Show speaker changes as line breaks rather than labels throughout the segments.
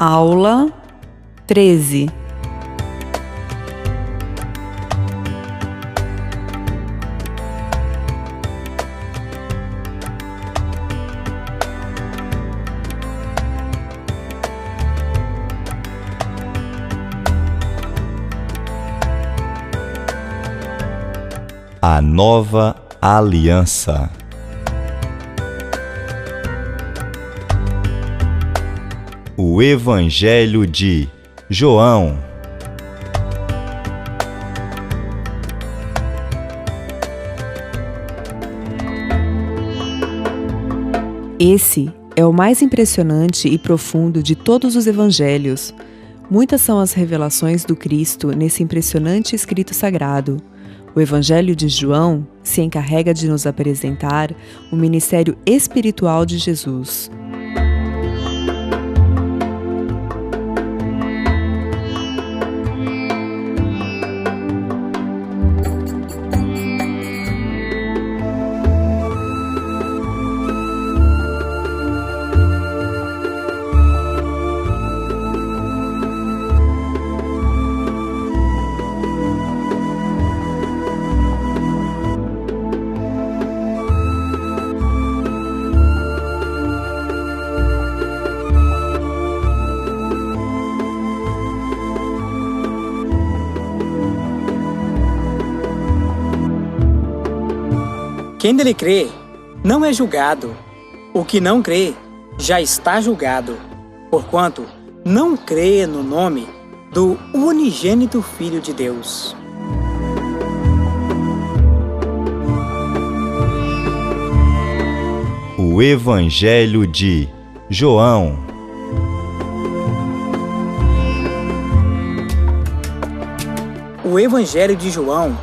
Aula 13.
A nova aliança. O Evangelho de João.
Esse é o mais impressionante e profundo de todos os evangelhos. Muitas são as revelações do Cristo nesse impressionante escrito sagrado. O Evangelho de João se encarrega de nos apresentar o ministério espiritual de Jesus.
Quem nele crê não é julgado. O que não crê já está julgado, porquanto não crê no nome do unigênito Filho de Deus.
O Evangelho de João.
O Evangelho de João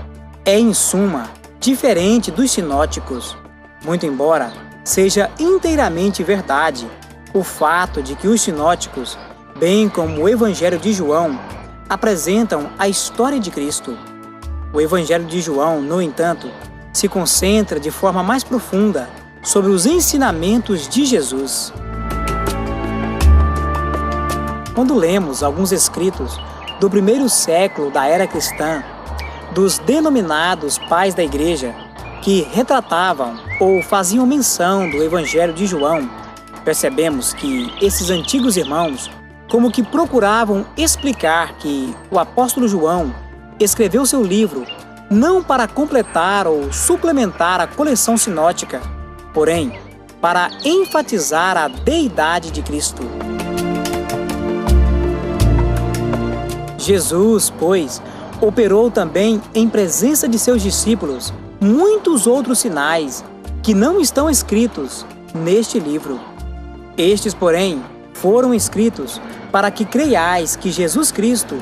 é, em suma, diferente dos sinóticos, muito embora seja inteiramente verdade o fato de que os sinóticos, bem como o Evangelho de João, apresentam a história de Cristo. O Evangelho de João, no entanto, se concentra de forma mais profunda sobre os ensinamentos de Jesus. Quando lemos alguns escritos do primeiro século da era cristã, dos denominados pais da igreja, que retratavam ou faziam menção do Evangelho de João, percebemos que esses antigos irmãos como que procuravam explicar que o apóstolo João escreveu seu livro não para completar ou suplementar a coleção sinótica, porém para enfatizar a deidade de Cristo. Jesus, pois, operou também em presença de seus discípulos muitos outros sinais que não estão escritos neste livro. Estes, porém, foram escritos para que creiais que Jesus Cristo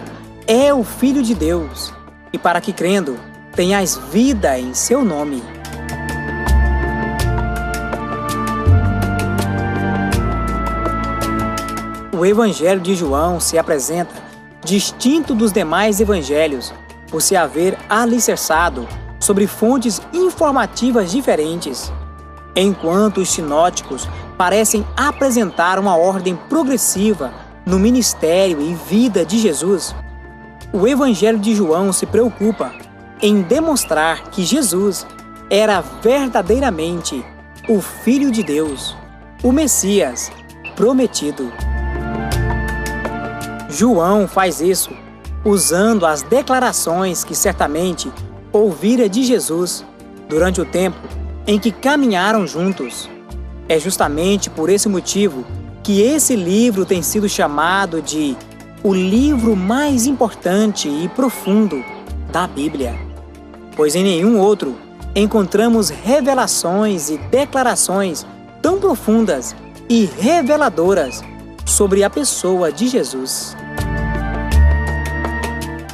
é o Filho de Deus e para que, crendo, tenhais vida em seu nome. O Evangelho de João se apresenta distinto dos demais evangelhos, por se haver alicerçado sobre fontes informativas diferentes. Enquanto os sinóticos parecem apresentar uma ordem progressiva no ministério e vida de Jesus, o Evangelho de João se preocupa em demonstrar que Jesus era verdadeiramente o Filho de Deus, o Messias prometido. João faz isso usando as declarações que certamente ouvira de Jesus durante o tempo em que caminharam juntos. É justamente por esse motivo que esse livro tem sido chamado de o livro mais importante e profundo da Bíblia, pois em nenhum outro encontramos revelações e declarações tão profundas e reveladoras sobre a pessoa de Jesus.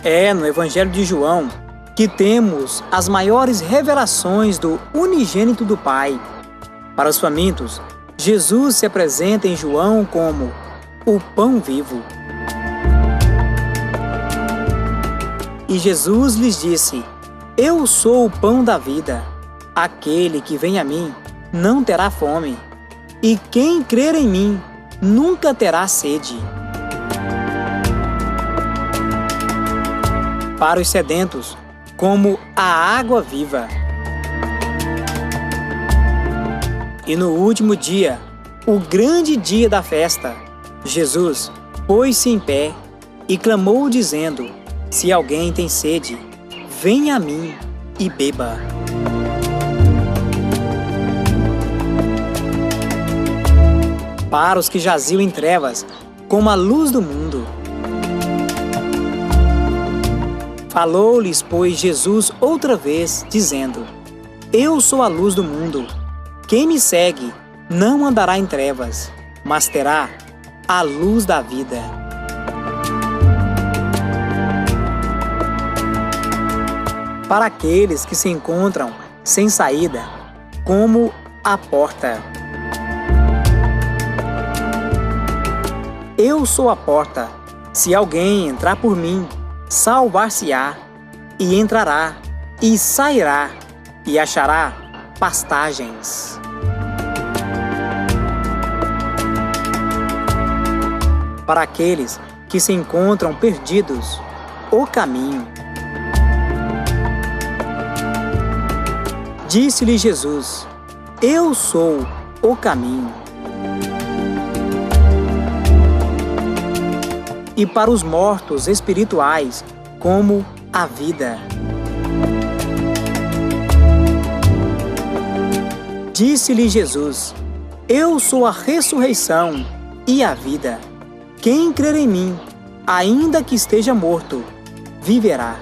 É no Evangelho de João que temos as maiores revelações do unigênito do Pai. Para os famintos, Jesus se apresenta em João como o pão vivo. E Jesus lhes disse: Eu sou o pão da vida. Aquele que vem a mim não terá fome, e quem crer em mim nunca terá sede. Para os sedentos, como a água viva. E no último dia, o grande dia da festa, Jesus pôs-se em pé e clamou dizendo: se alguém tem sede, venha a mim e beba. Para os que jaziam em trevas, como a luz do mundo. Falou-lhes, pois, Jesus outra vez, dizendo: eu sou a luz do mundo. Quem me segue não andará em trevas, mas terá a luz da vida. Para aqueles que se encontram sem saída, como a porta. Eu sou a porta. Se alguém entrar por mim, salvar-se-á, e entrará, e sairá, e achará pastagens. Para aqueles que se encontram perdidos, o caminho. Disse-lhe Jesus: eu sou o caminho. E para os mortos espirituais, como a vida. Disse-lhe Jesus: eu sou a ressurreição e a vida. Quem crer em mim, ainda que esteja morto, viverá.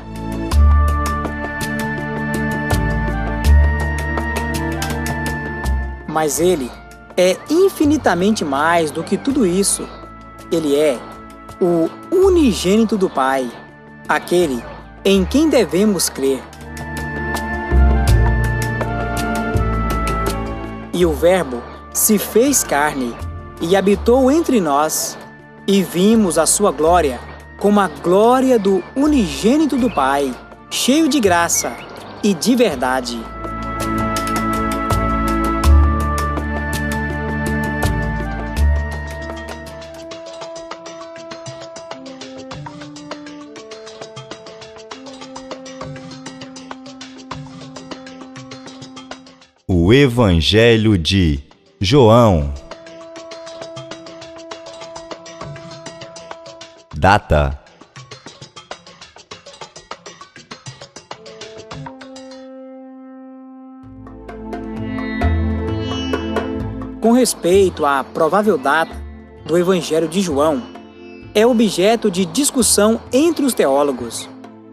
Mas Ele é infinitamente mais do que tudo isso. Ele é o unigênito do Pai, aquele em quem devemos crer. E o Verbo se fez carne e habitou entre nós, e vimos a sua glória como a glória do unigênito do Pai, cheio de graça e de verdade.
O Evangelho de João. Data:
Com respeito à provável data do Evangelho de João, é objeto de discussão entre os teólogos.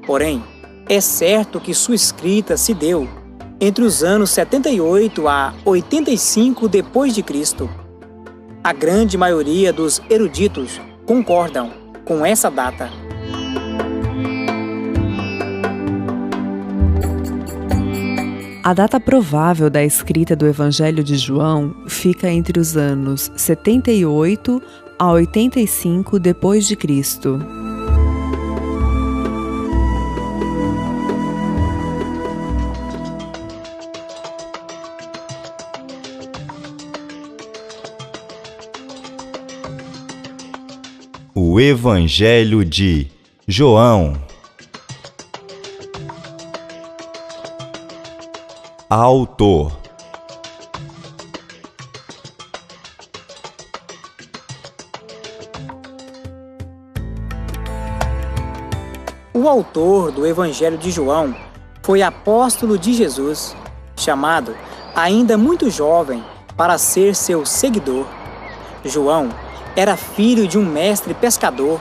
Porém, é certo que sua escrita se deu entre os anos 78 a 85 depois de Cristo. A grande maioria dos eruditos concordam com essa data.
A data provável da escrita do Evangelho de João fica entre os anos 78 a 85 depois de Cristo.
O Evangelho de João. Autor:
O autor do Evangelho de João foi apóstolo de Jesus, chamado ainda muito jovem para ser seu seguidor. João era filho de um mestre pescador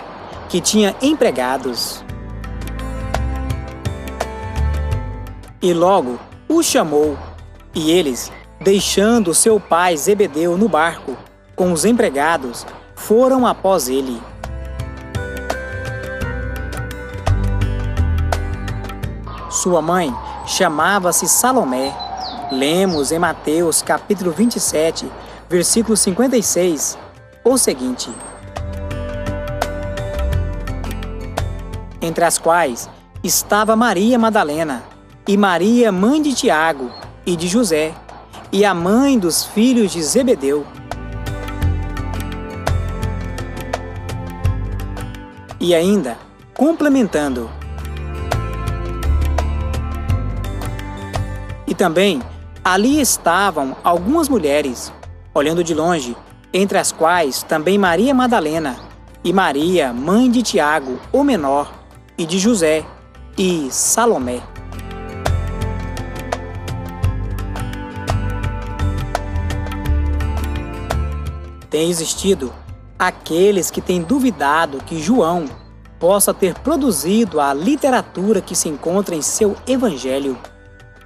que tinha empregados. E logo o chamou, e eles, deixando seu pai Zebedeu no barco com os empregados, foram após ele. Sua mãe chamava-se Salomé. Lemos em Mateus capítulo 27, versículo 56, o seguinte: entre as quais estava Maria Madalena, e Maria, mãe de Tiago e de José, e a mãe dos filhos de Zebedeu. E ainda, complementando. E também, ali estavam algumas mulheres, olhando de longe, entre as quais também Maria Madalena, e Maria, mãe de Tiago, o menor, e de José, e Salomé. Tem existido aqueles que têm duvidado que João possa ter produzido a literatura que se encontra em seu evangelho.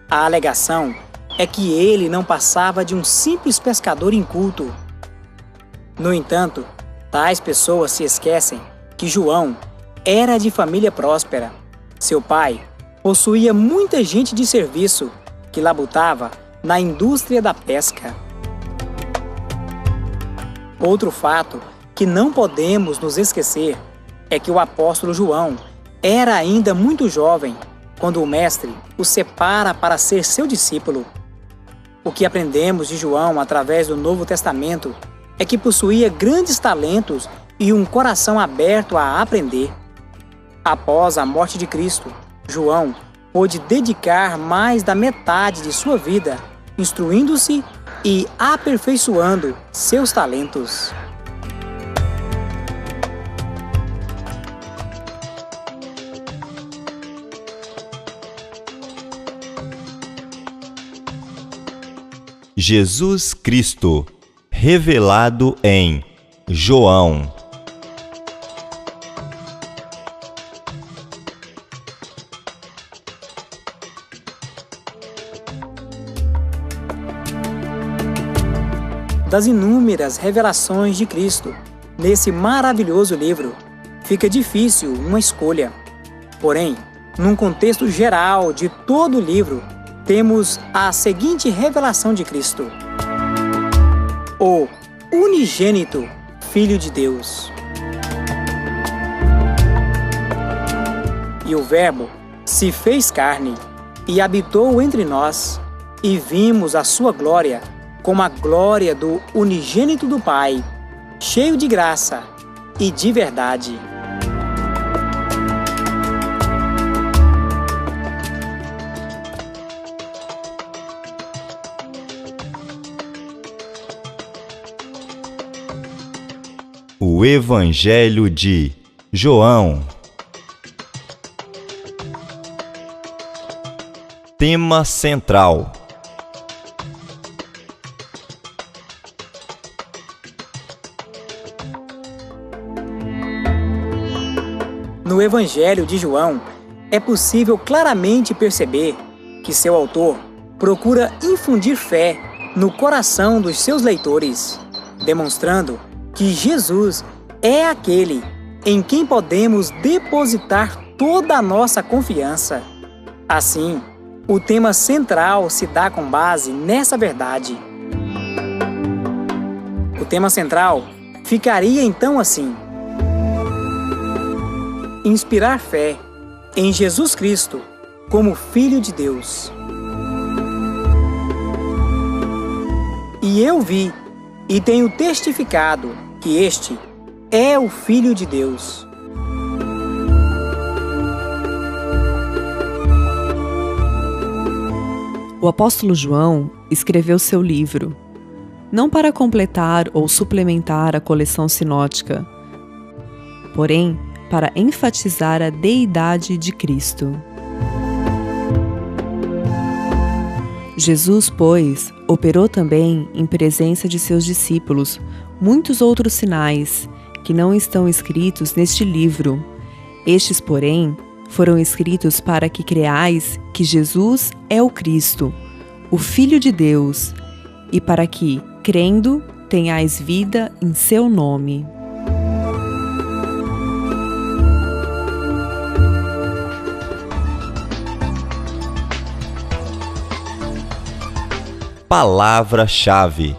A alegação é que ele não passava de um simples pescador inculto. No entanto, tais pessoas se esquecem que João era de família próspera. Seu pai possuía muita gente de serviço que labutava na indústria da pesca. Outro fato que não podemos nos esquecer é que o apóstolo João era ainda muito jovem quando o Mestre o separa para ser seu discípulo. O que aprendemos de João através do Novo Testamento é que possuía grandes talentos e um coração aberto a aprender. Após a morte de Cristo, João pôde dedicar mais da metade de sua vida instruindo-se e aperfeiçoando seus talentos.
Jesus Cristo, revelado em João.
Das inúmeras revelações de Cristo nesse maravilhoso livro, fica difícil uma escolha. Porém, num contexto geral de todo o livro, temos a seguinte revelação de Cristo: o unigênito Filho de Deus. E o Verbo se fez carne e habitou entre nós, e vimos a sua glória, como a glória do unigênito do Pai, cheio de graça e de verdade.
O Evangelho de João. Tema central:
No Evangelho de João, é possível claramente perceber que seu autor procura infundir fé no coração dos seus leitores, demonstrando que Jesus é aquele em quem podemos depositar toda a nossa confiança. Assim, o tema central se dá com base nessa verdade. O tema central ficaria então assim: inspirar fé em Jesus Cristo como Filho de Deus. E eu vi e tenho testificado que este é o Filho de Deus.
O apóstolo João escreveu seu livro, não para completar ou suplementar a coleção sinótica, porém para enfatizar a deidade de Cristo. Jesus, pois, operou também, em presença de seus discípulos, muitos outros sinais que não estão escritos neste livro. Estes, porém, foram escritos para que creais que Jesus é o Cristo, o Filho de Deus, e para que, crendo, tenhais vida em seu nome.
Palavra-chave: